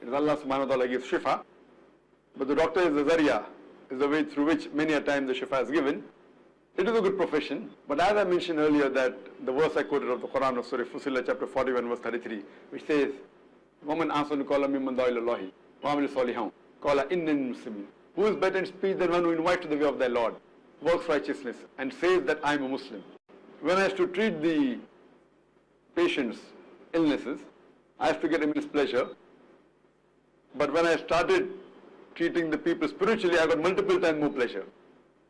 It is Allah subhanahu wa ta'ala gives shifa. But the doctor is the zariya, is the way through which many a time the shifa is given. It is a good profession. But as I mentioned earlier that the verse I quoted of the Quran of Surah Fussilat chapter 41 verse 33, which says, وَمَنْ أَحْسَنُ قَوْلًا مِمَّنْ دَعَا إِلَى اللَّهِ وَعَمِلَ صَالِحًا قَالَ إِنَّنِي مُسْلِمٌ. Who is better in speech than one who invites to the way of their Lord, works righteousness, and says that I am a Muslim. When I used to treat the patients' illnesses, I used to get immense pleasure. But when I started treating the people spiritually, I got multiple times more pleasure.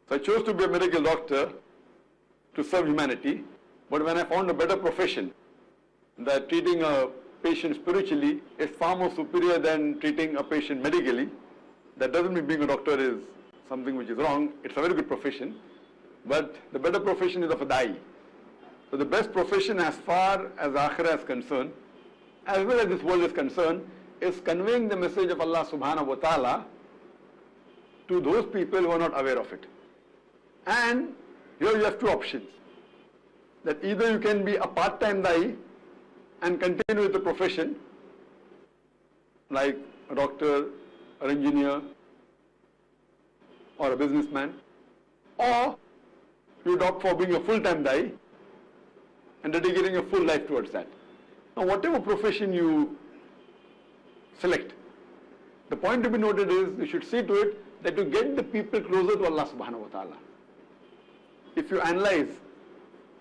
So I chose to be a medical doctor to serve humanity. But when I found a better profession, that treating a patient spiritually is far more superior than treating a patient medically, that doesn't mean being a doctor is something which is wrong. It's a very good profession. But the better profession is of a da'i. So the best profession as far as akhirah is concerned, as well as this world is concerned, is conveying the message of Allah subhanahu wa ta'ala to those people who are not aware of it. And here you have two options. That either you can be a part-time da'i and continue with the profession, like a doctor, or engineer, or a businessman, or you opt for being a full-time da'i and dedicating your full life towards that. Now whatever profession you select, the point to be noted is you should see to it that you get the people closer to Allah subhanahu wa ta'ala. If you analyze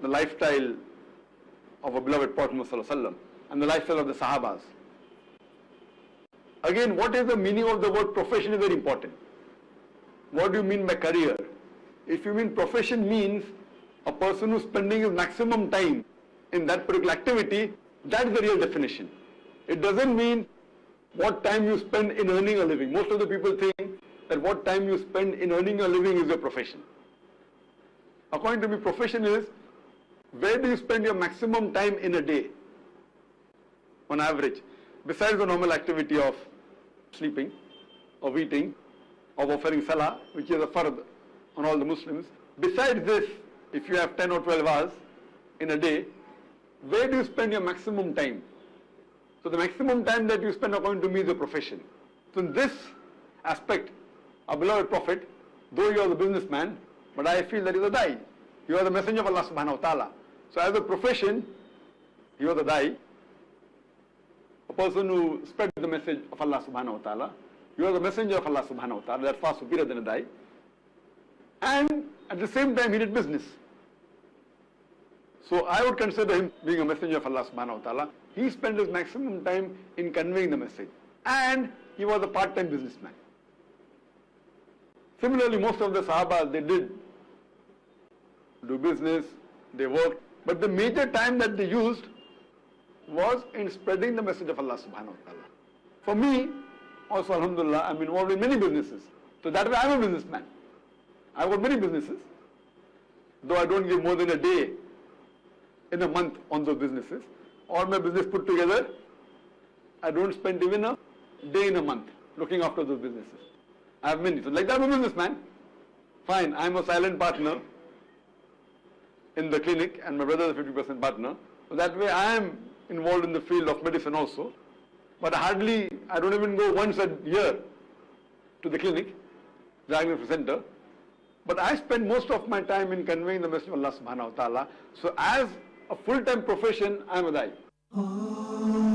the lifestyle of a beloved Prophet Muhammad sallallahu alaihi wasallam and the lifestyle of the Sahabas, again, what is the meaning of the word profession is very important. What do you mean by career? If you mean profession means a person who's spending his maximum time in that particular activity, that is the real definition. It doesn't mean what time you spend in earning a living. Most of the people think that what time you spend in earning a living is your profession. According to me, profession is where do you spend your maximum time in a day, on average, besides the normal activity of sleeping, of eating, of offering salah, which is a fard on all the Muslims. Besides this, if you have 10 or 12 hours in a day, where do you spend your maximum time? So the maximum time that you spend, according to me, is a profession. So in this aspect, our beloved Prophet, though you are the businessman, but I feel that he is a da'i. You are the messenger of Allah subhanahu wa ta'ala. So as a profession, you are the da'i, a person who spread the message of Allah subhanahu wa ta'ala. You are the messenger of Allah subhanahu wa ta'ala. That's far superior than a da'i. And at the same time, he did business. So I would consider him being a messenger of Allah subhanahu wa ta'ala. He spent his maximum time in conveying the message. And he was a part-time businessman. Similarly, most of the Sahabas, they did do business, they worked. But the major time that they used was in spreading the message of Allah subhanahu wa ta'ala. For me, also alhamdulillah, I'm involved in many businesses. So that way I'm a businessman. I've got many businesses. Though I don't give more than a day in a month on those businesses. All my business put together, I don't spend even a day in a month looking after those businesses. I have many. So like that I'm a businessman. Fine, I'm a silent partner in the clinic and my brother is a 50% partner. So that way I am involved in the field of medicine also. But I don't even go once a year to the clinic, diagnostic center. But I spend most of my time in conveying the message of Allah subhanahu wa ta'ala. So as a full-time profession, I am a da'i.